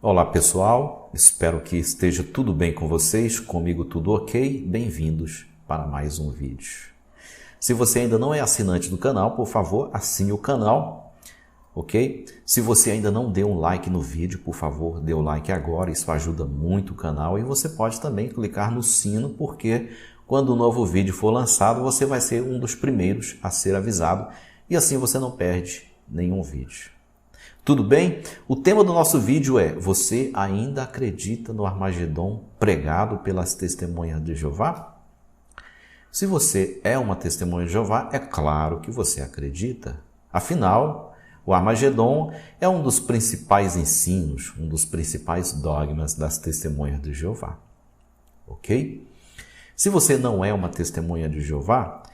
Olá pessoal, espero que esteja tudo bem com vocês, comigo tudo ok, bem-vindos para mais um vídeo. Se você ainda não é assinante do canal, por favor, assine o canal, ok? Se você ainda não deu um like no vídeo, por favor, dê o like agora, isso ajuda muito o canal e você pode também clicar no sino, porque quando um novo vídeo for lançado, você vai ser um dos primeiros a ser avisado e assim você não perde nenhum vídeo. Tudo bem? O tema do nosso vídeo é: você ainda acredita no Armagedon pregado pelas testemunhas de Jeová? Se você é uma testemunha de Jeová, é claro que você acredita. Afinal, o Armagedon é um dos principais ensinos, um dos principais dogmas das testemunhas de Jeová. Ok? Se você não é uma testemunha de Jeová,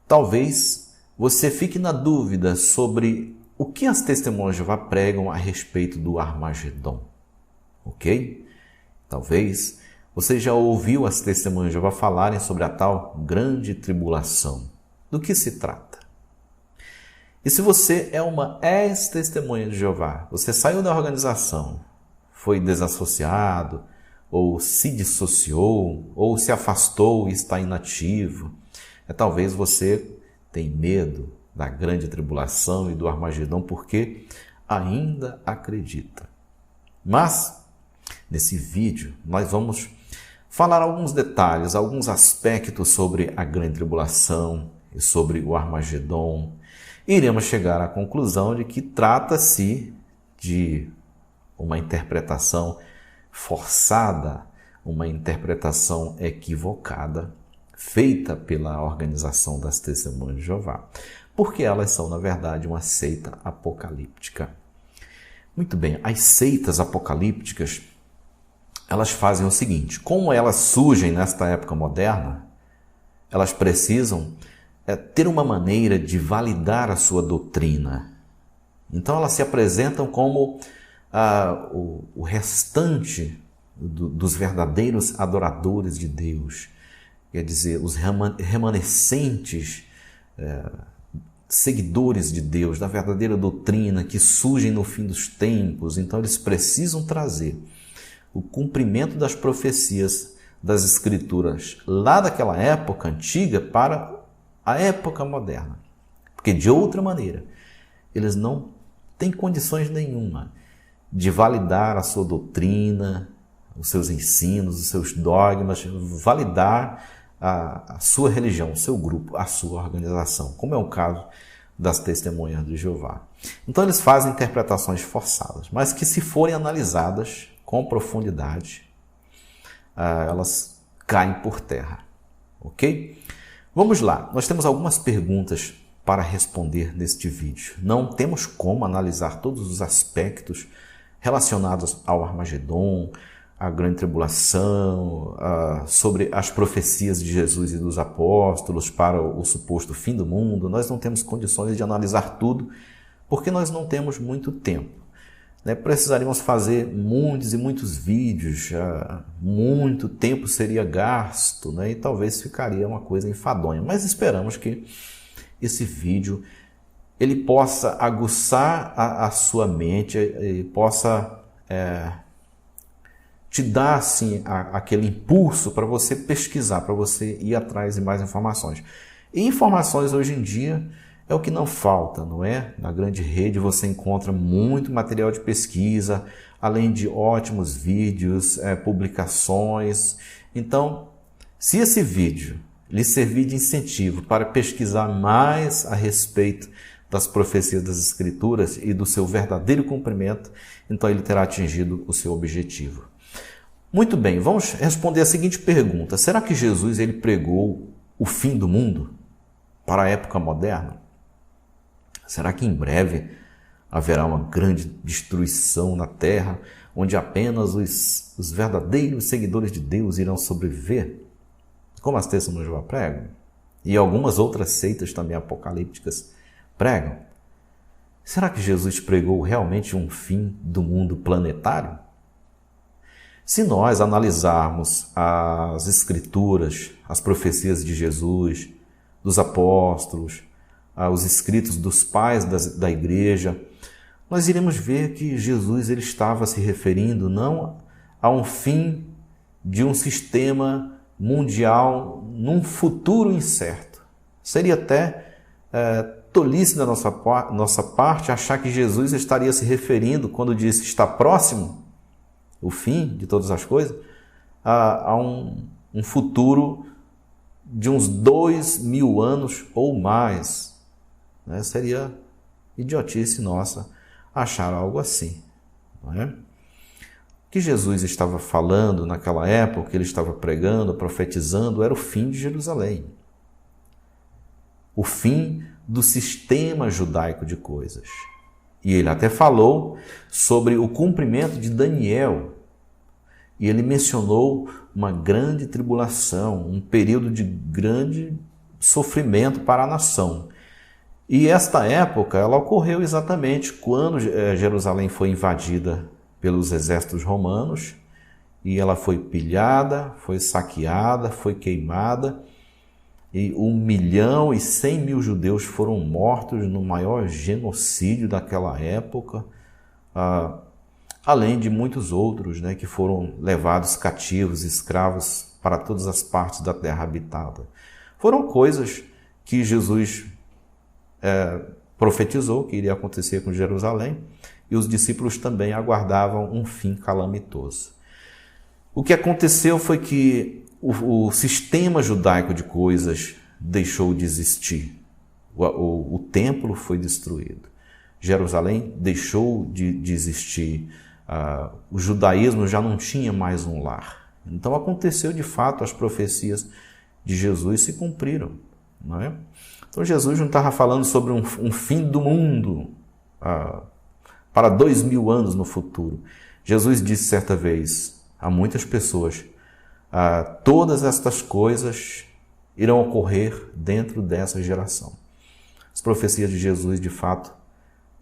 talvez você fique na dúvida sobre o que as testemunhas de Jeová pregam a respeito do Armagedon, ok? Talvez você já ouviu as testemunhas de Jeová falarem sobre a tal grande tribulação. Do que se trata? E se você é uma ex-testemunha de Jeová, você saiu da organização, foi desassociado, ou se dissociou, ou se afastou e está inativo, talvez você tenha medo da grande tribulação e do Armagedon, porque ainda acredita. Mas, nesse vídeo, nós vamos falar alguns detalhes, alguns aspectos sobre a grande tribulação e sobre o Armagedon. E iremos chegar à conclusão de que trata-se de uma interpretação forçada, uma interpretação equivocada, feita pela organização das Testemunhas de Jeová, porque elas são, na verdade, uma seita apocalíptica. Muito bem, as seitas apocalípticas, elas fazem o seguinte: como elas surgem nesta época moderna, elas precisam ter uma maneira de validar a sua doutrina. Então elas se apresentam como o restante dos verdadeiros adoradores de Deus, quer dizer, os remanescentes seguidores de Deus, da verdadeira doutrina que surgem no fim dos tempos. Então eles precisam trazer o cumprimento das profecias das Escrituras lá daquela época antiga para a época moderna. Porque de outra maneira, eles não têm condições nenhuma de validar a sua doutrina, os seus ensinos, os seus dogmas, validar a sua religião, o seu grupo, a sua organização, como é o caso das testemunhas de Jeová. Então eles fazem interpretações forçadas, mas que, se forem analisadas com profundidade, elas caem por terra, ok? Vamos lá, nós temos algumas perguntas para responder neste vídeo. Não temos como analisar todos os aspectos relacionados ao Armagedon, a grande tribulação, sobre as profecias de Jesus e dos apóstolos para o suposto fim do mundo. Nós não temos condições de analisar tudo, porque nós não temos muito tempo. Precisaríamos fazer muitos e muitos vídeos, muito tempo seria gasto, e talvez ficaria uma coisa enfadonha. Mas esperamos que esse vídeo ele possa aguçar a sua mente e possa te dá assim aquele impulso para você pesquisar, para você ir atrás de mais informações. E informações hoje em dia é o que não falta, não é? Na grande rede você encontra muito material de pesquisa, além de ótimos vídeos, publicações. Então, se esse vídeo lhe servir de incentivo para pesquisar mais a respeito das profecias das Escrituras e do seu verdadeiro cumprimento, então ele terá atingido o seu objetivo. Muito bem, vamos responder a seguinte pergunta: será que Jesus ele pregou o fim do mundo para a época moderna? Será que em breve haverá uma grande destruição na terra, onde apenas os verdadeiros seguidores de Deus irão sobreviver? Como as testemunhas de Jeová pregam? E algumas outras seitas também apocalípticas pregam? Será que Jesus pregou realmente um fim do mundo planetário? Se nós analisarmos as Escrituras, as profecias de Jesus, dos apóstolos, os escritos dos pais da igreja, nós iremos ver que Jesus ele estava se referindo não a um fim de um sistema mundial num futuro incerto. Seria até tolice da nossa parte achar que Jesus estaria se referindo, quando disse está próximo o fim de todas as coisas, a um futuro de uns 2000 anos ou mais. Né? Seria idiotice nossa achar algo assim. Não é? O que Jesus estava falando naquela época, ele estava pregando, profetizando, era o fim de Jerusalém. O fim do sistema judaico de coisas. E ele até falou sobre o cumprimento de Daniel. E ele mencionou uma grande tribulação, um período de grande sofrimento para a nação. E esta época, ela ocorreu exatamente quando Jerusalém foi invadida pelos exércitos romanos, e ela foi pilhada, foi saqueada, foi queimada, e 1.100.000 judeus foram mortos no maior genocídio daquela época, além de muitos outros, né, que foram levados cativos, escravos para todas as partes da terra habitada. Foram coisas que Jesus profetizou que iria acontecer com Jerusalém, e os discípulos também aguardavam um fim calamitoso. O que aconteceu foi que o sistema judaico de coisas deixou de existir. O templo foi destruído. Jerusalém deixou de existir. O judaísmo já não tinha mais um lar. Então aconteceu de fato, as profecias de Jesus se cumpriram. Não é? Então Jesus não estava falando sobre um fim do mundo para 2000 anos no futuro. Jesus disse certa vez a muitas pessoas: todas estas coisas irão ocorrer dentro dessa geração. As profecias de Jesus, de fato,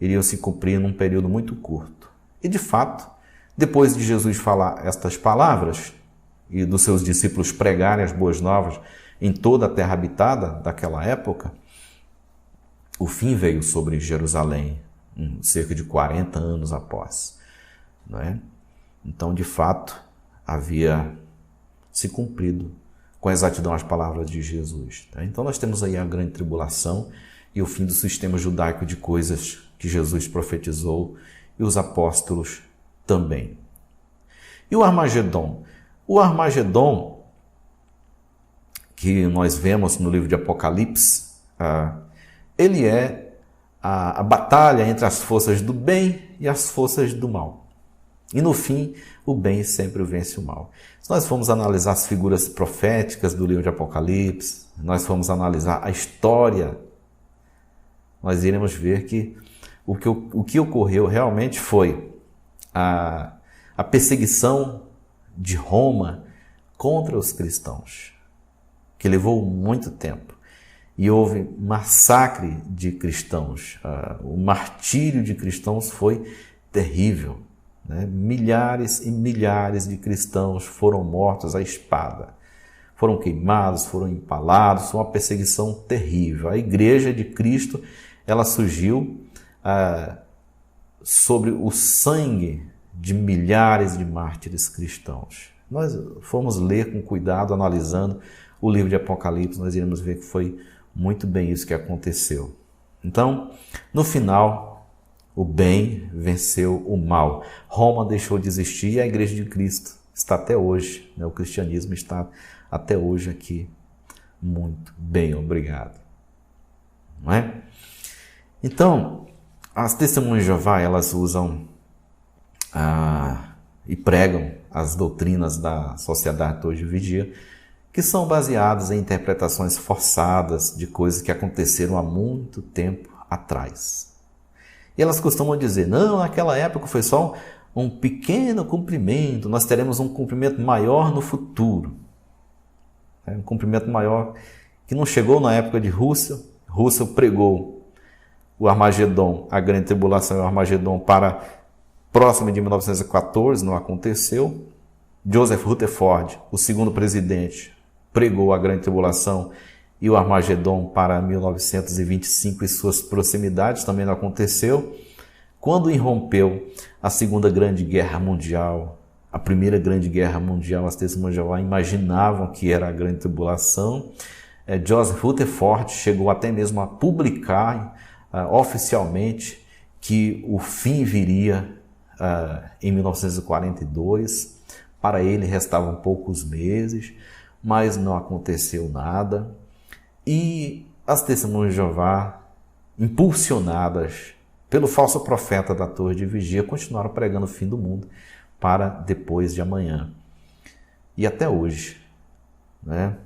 iriam se cumprir num período muito curto. E, de fato, depois de Jesus falar estas palavras e dos seus discípulos pregarem as boas novas em toda a terra habitada daquela época, o fim veio sobre Jerusalém, cerca de 40 anos após. Não é? Então, de fato, havia se cumprido com exatidão as palavras de Jesus. Tá? Então, nós temos aí a grande tribulação e o fim do sistema judaico de coisas que Jesus profetizou e os apóstolos também. E o Armagedon? O Armagedon, que nós vemos no livro de Apocalipse, ele é a batalha entre as forças do bem e as forças do mal. E no fim, o bem sempre vence o mal. Se nós formos analisar as figuras proféticas do livro de Apocalipse, nós formos analisar a história, nós iremos ver que o que ocorreu realmente foi a perseguição de Roma contra os cristãos, que levou muito tempo. E houve massacre de cristãos. O martírio de cristãos foi terrível. Né? Milhares e milhares de cristãos foram mortos à espada. Foram queimados, foram empalados. Foi uma perseguição terrível. A Igreja de Cristo, ela surgiu sobre o sangue de milhares de mártires cristãos. Nós fomos ler com cuidado, analisando o livro de Apocalipse, nós iremos ver que foi muito bem isso que aconteceu. Então, no final, o bem venceu o mal. Roma deixou de existir e a Igreja de Cristo está até hoje, né? O cristianismo está até hoje aqui. Muito bem, obrigado. Não é? Então, as testemunhas de Jeová, elas usam e pregam as doutrinas da sociedade hoje em dia, que são baseadas em interpretações forçadas de coisas que aconteceram há muito tempo atrás. E elas costumam dizer, não, naquela época foi só um pequeno cumprimento, nós teremos um cumprimento maior no futuro. Um cumprimento maior que não chegou na época de Russell. Russell pregou o Armagedon, a grande tribulação e o Armagedon para próximo de 1914, não aconteceu. Joseph Rutherford, o segundo presidente, pregou a grande tribulação e o Armagedon para 1925 e suas proximidades, também não aconteceu. Quando irrompeu a Segunda Grande Guerra Mundial, a Primeira Grande Guerra Mundial, as Testemunhas de Jeová imaginavam que era a Grande Tribulação. Joseph Rutherford chegou até mesmo a publicar oficialmente que o fim viria em 1942. Para ele restavam poucos meses, mas não aconteceu nada. E as Testemunhas de Jeová, impulsionadas pelo falso profeta da Torre de Vigia, continuaram pregando o fim do mundo para depois de amanhã. E até hoje, né,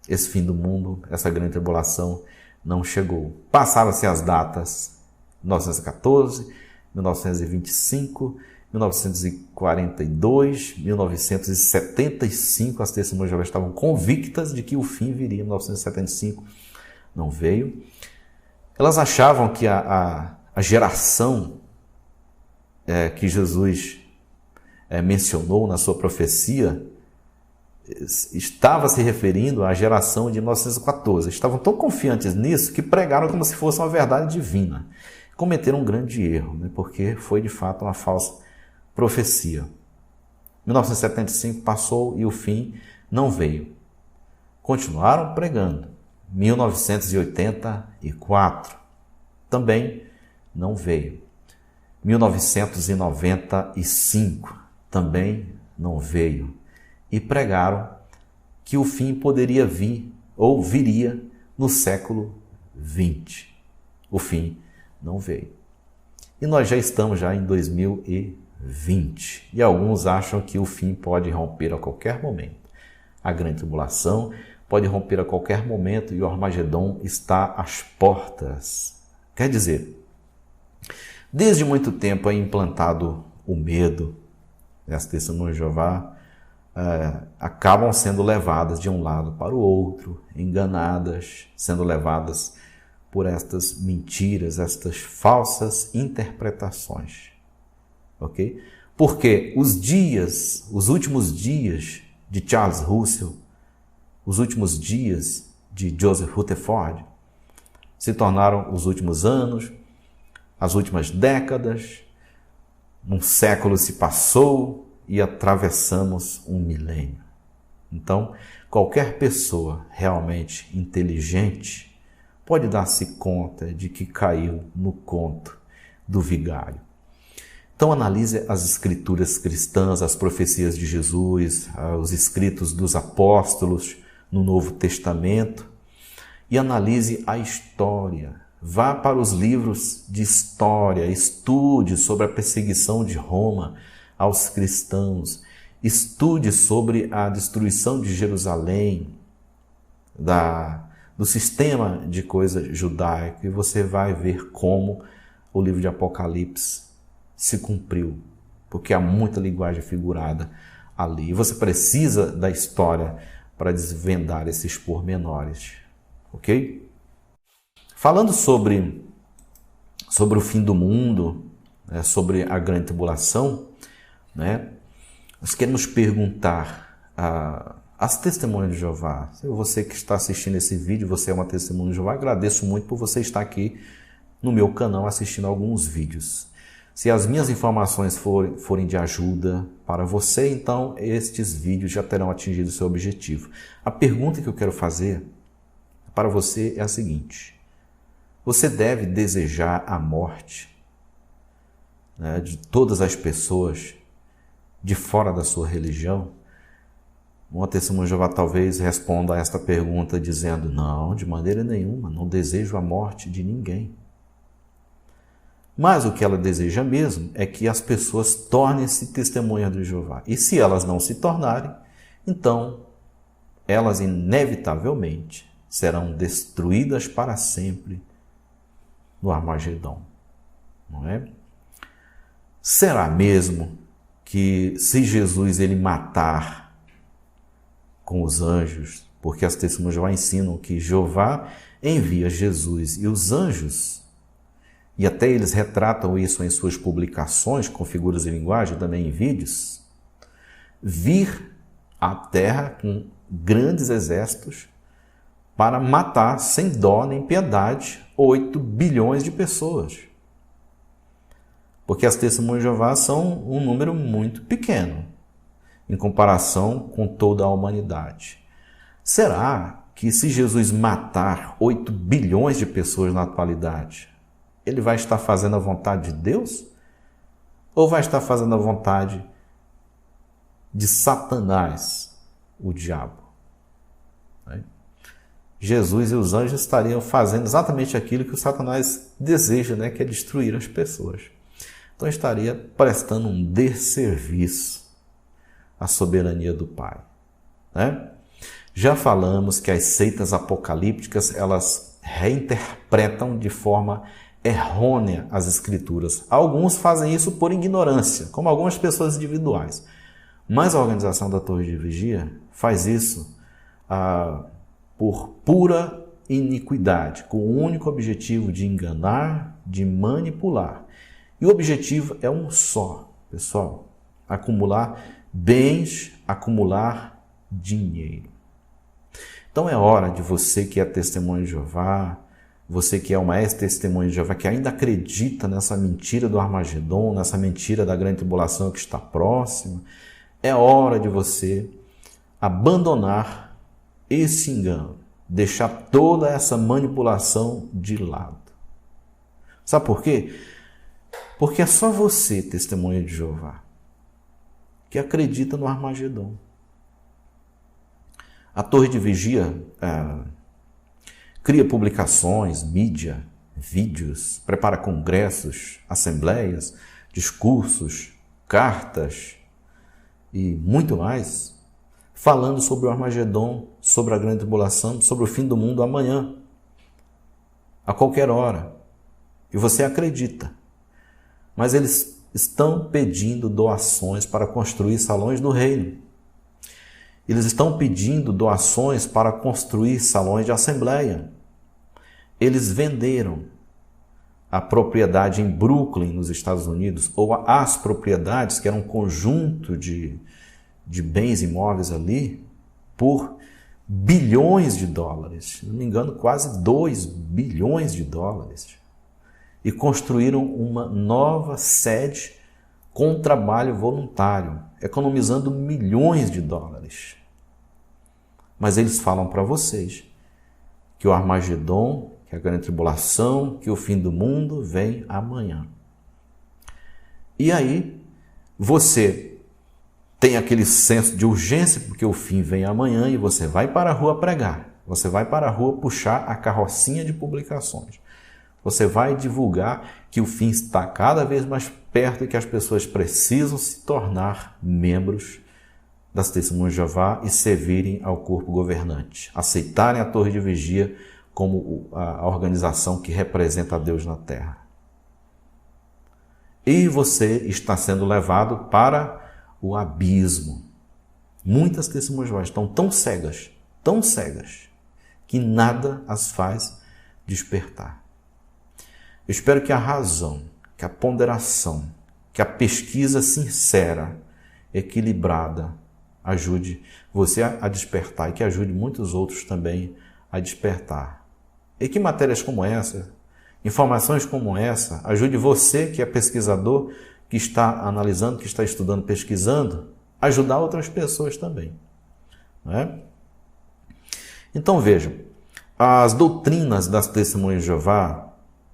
esse fim do mundo, essa grande tribulação não chegou. Passaram-se as datas 1914, 1925, 1942, 1975, as Testemunhas de Jeová estavam convictas de que o fim viria em 1975, não veio. Elas achavam que a geração que Jesus mencionou na sua profecia estava se referindo à geração de 1914. Estavam tão confiantes nisso que pregaram como se fosse uma verdade divina. Cometeram um grande erro, né? Porque foi de fato uma falsa profecia. 1975 passou e o fim não veio. Continuaram pregando. 1984 também não veio. 1995 também não veio. E pregaram que o fim poderia vir ou viria no século XX. O fim não veio. E nós já estamos em 2020. E alguns acham que o fim pode romper a qualquer momento. A grande tribulação pode romper a qualquer momento e o Armagedon está às portas. Quer dizer, desde muito tempo é implantado o medo. As Testemunhas de Jeová acabam sendo levadas de um lado para o outro, enganadas, sendo levadas por estas mentiras, estas falsas interpretações. Ok? Porque os últimos dias de Charles Russell, os últimos dias de Joseph Rutherford, se tornaram os últimos anos, as últimas décadas, um século se passou e atravessamos um milênio. Então, qualquer pessoa realmente inteligente pode dar-se conta de que caiu no conto do vigário. Então, analise as escrituras cristãs, as profecias de Jesus, os escritos dos apóstolos no Novo Testamento e analise a história. Vá para os livros de história, estude sobre a perseguição de Roma aos cristãos, estude sobre a destruição de Jerusalém, do sistema de coisa judaico, e você vai ver como o livro de Apocalipse se cumpriu, porque há muita linguagem figurada ali. E você precisa da história para desvendar esses pormenores, ok? Falando sobre o fim do mundo, sobre a grande tribulação, nós queremos perguntar às Testemunhas de Jeová. Você que está assistindo esse vídeo, você é uma Testemunha de Jeová, agradeço muito por você estar aqui no meu canal assistindo alguns vídeos. Se as minhas informações forem de ajuda para você, então estes vídeos já terão atingido o seu objetivo. A pergunta que eu quero fazer para você é a seguinte: você deve desejar a morte de todas as pessoas de fora da sua religião? Uma Testemunha de Jeová talvez responda a esta pergunta dizendo: não, de maneira nenhuma, não desejo a morte de ninguém. Mas o que ela deseja mesmo é que as pessoas tornem-se testemunhas de Jeová. E se elas não se tornarem, então elas inevitavelmente serão destruídas para sempre no Armagedon, não é? Será mesmo que se Jesus ele matar com os anjos, porque as Testemunhas de Jeová ensinam que Jeová envia Jesus e os anjos, e até eles retratam isso em suas publicações com figuras de linguagem, também em vídeos, vir à terra com grandes exércitos para matar sem dó nem piedade 8 bilhões de pessoas. Porque as testemunhas de Jeová são um número muito pequeno em comparação com toda a humanidade. Será que se Jesus matar 8 bilhões de pessoas na atualidade, ele vai estar fazendo a vontade de Deus? Ou vai estar fazendo a vontade de Satanás, o diabo? Jesus e os anjos estariam fazendo exatamente aquilo que o Satanás deseja, né? Que é destruir as pessoas. Então estaria prestando um desserviço à soberania do Pai, né? Já falamos que as seitas apocalípticas, elas reinterpretam de forma errônea as Escrituras. Alguns fazem isso por ignorância, como algumas pessoas individuais. Mas a organização da Torre de Vigia faz isso por pura iniquidade, com o único objetivo de enganar, de manipular. E o objetivo é um só, pessoal: acumular bens, acumular dinheiro. Então é hora de você que é testemunha de Jeová, você que é uma ex-testemunha de Jeová, que ainda acredita nessa mentira do Armagedon, nessa mentira da grande tribulação que está próxima, é hora de você abandonar esse engano, deixar toda essa manipulação de lado. Sabe por quê? Porque é só você, testemunha de Jeová, que acredita no Armagedon. A Torre de Vigia cria publicações, mídia, vídeos, prepara congressos, assembleias, discursos, cartas e muito mais, falando sobre o Armagedon, sobre a grande tribulação, sobre o fim do mundo amanhã, a qualquer hora. E você acredita. Mas eles estão pedindo doações para construir salões do reino. Eles estão pedindo doações para construir salões de assembleia. Eles venderam a propriedade em Brooklyn, nos Estados Unidos, ou as propriedades, que era um conjunto de bens imóveis ali, por bilhões de dólares. Se não me engano, quase 2 bilhões de dólares. E construíram uma nova sede com trabalho voluntário, economizando milhões de dólares. Mas eles falam para vocês que o Armagedon, que a grande tribulação, que o fim do mundo vem amanhã. E aí você tem aquele senso de urgência, porque o fim vem amanhã, e você vai para a rua pregar. Você vai para a rua puxar a carrocinha de publicações. Você vai divulgar que o fim está cada vez mais perto e que as pessoas precisam se tornar membros das testemunhas de Jeová e servirem ao corpo governante. Aceitarem a Torre de Vigia como a organização que representa a Deus na terra. E você está sendo levado para o abismo. Muitas testemunhas de Jeová estão tão cegas, que nada as faz despertar. Eu espero que a razão, que a ponderação, que a pesquisa sincera, equilibrada, ajude você a despertar e que ajude muitos outros também a despertar. E que matérias como essa, informações como essa, ajude você que é pesquisador, que está analisando, que está estudando, pesquisando, a ajudar outras pessoas também. Não é? Então vejam, as doutrinas das testemunhas de Jeová,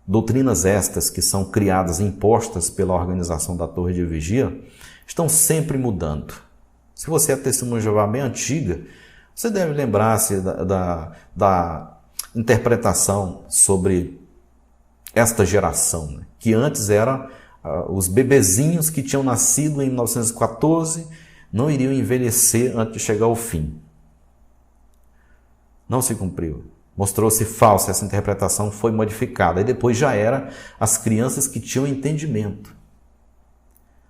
doutrinas estas que são criadas e impostas pela organização da Torre de Vigia, estão sempre mudando. Se você é testemunha de Jeová bem antiga, você deve lembrar-se da interpretação sobre esta geração, né? Que antes eram os bebezinhos que tinham nascido em 1914, não iriam envelhecer antes de chegar ao fim. Não se cumpriu. Mostrou-se falsa, essa interpretação foi modificada. E depois já era as crianças que tinham entendimento.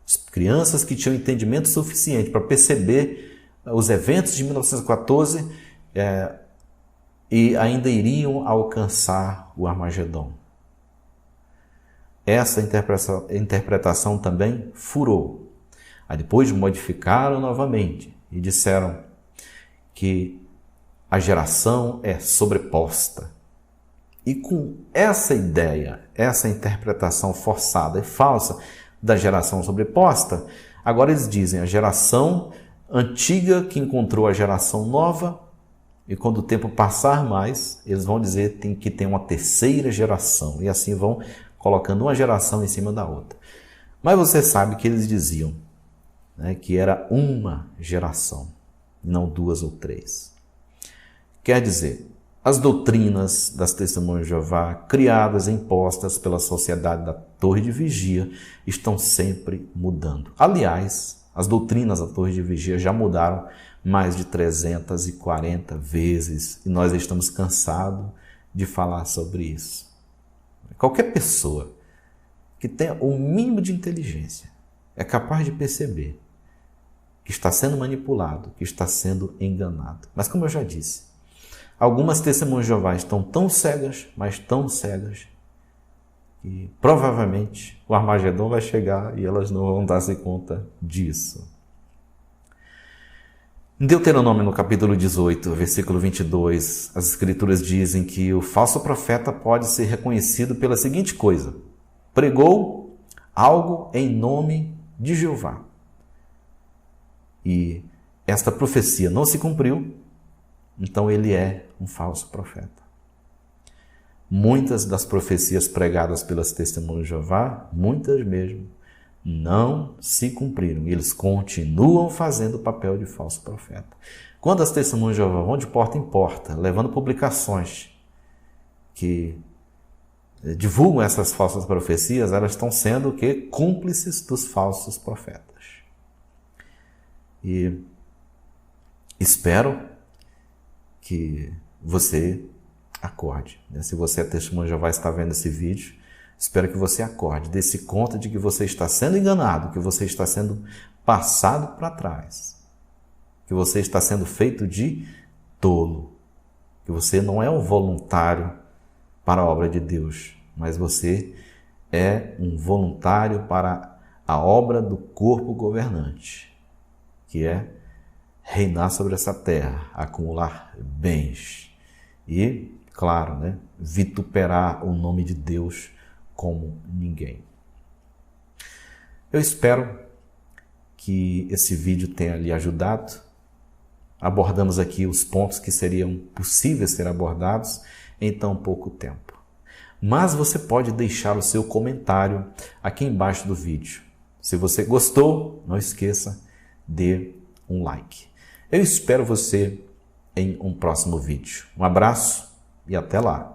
As crianças que tinham entendimento suficiente para perceber os eventos de 1914 e ainda iriam alcançar o Armagedon. Essa interpretação também furou. Aí depois modificaram novamente e disseram que a geração é sobreposta. E com essa ideia, essa interpretação forçada e falsa, da geração sobreposta, agora eles dizem a geração antiga que encontrou a geração nova, e quando o tempo passar mais, eles vão dizer que tem uma terceira geração, e assim vão colocando uma geração em cima da outra. Mas você sabe que eles diziam, né, que era uma geração, não duas ou três. Quer dizer, as doutrinas das Testemunhas de Jeová, criadas e impostas pela sociedade da Torre de Vigia, estão sempre mudando. Aliás, as doutrinas da Torre de Vigia já mudaram mais de 340 vezes e nós estamos cansados de falar sobre isso. Qualquer pessoa que tenha o mínimo de inteligência é capaz de perceber que está sendo manipulado, que está sendo enganado. Mas como eu já disse, algumas Testemunhas de Jeová estão tão cegas, mas tão cegas, que provavelmente o Armagedon vai chegar e elas não vão dar-se conta disso. Em Deuteronômio, no capítulo 18, versículo 22, as Escrituras dizem que o falso profeta pode ser reconhecido pela seguinte coisa: pregou algo em nome de Jeová. E esta profecia não se cumpriu, então ele é um falso profeta. Muitas das profecias pregadas pelas Testemunhas de Jeová, muitas mesmo, não se cumpriram. Eles continuam fazendo o papel de falso profeta. Quando as Testemunhas de Jeová vão de porta em porta, levando publicações que divulgam essas falsas profecias, elas estão sendo o quê? Cúmplices dos falsos profetas. E espero que você acorde. Se você é Testemunha de Jeová e está vendo esse vídeo, espero que você acorde, dê-se conta de que você está sendo enganado, que você está sendo passado para trás, que você está sendo feito de tolo, que você não é um voluntário para a obra de Deus, mas você é um voluntário para a obra do corpo governante, que é reinar sobre essa terra, acumular bens e, claro, vituperar o nome de Deus como ninguém. Eu espero que esse vídeo tenha lhe ajudado. Abordamos aqui os pontos que seriam possíveis ser abordados em tão pouco tempo. Mas você pode deixar o seu comentário aqui embaixo do vídeo. Se você gostou, não esqueça, dê um like. Eu espero você em um próximo vídeo. Um abraço e até lá!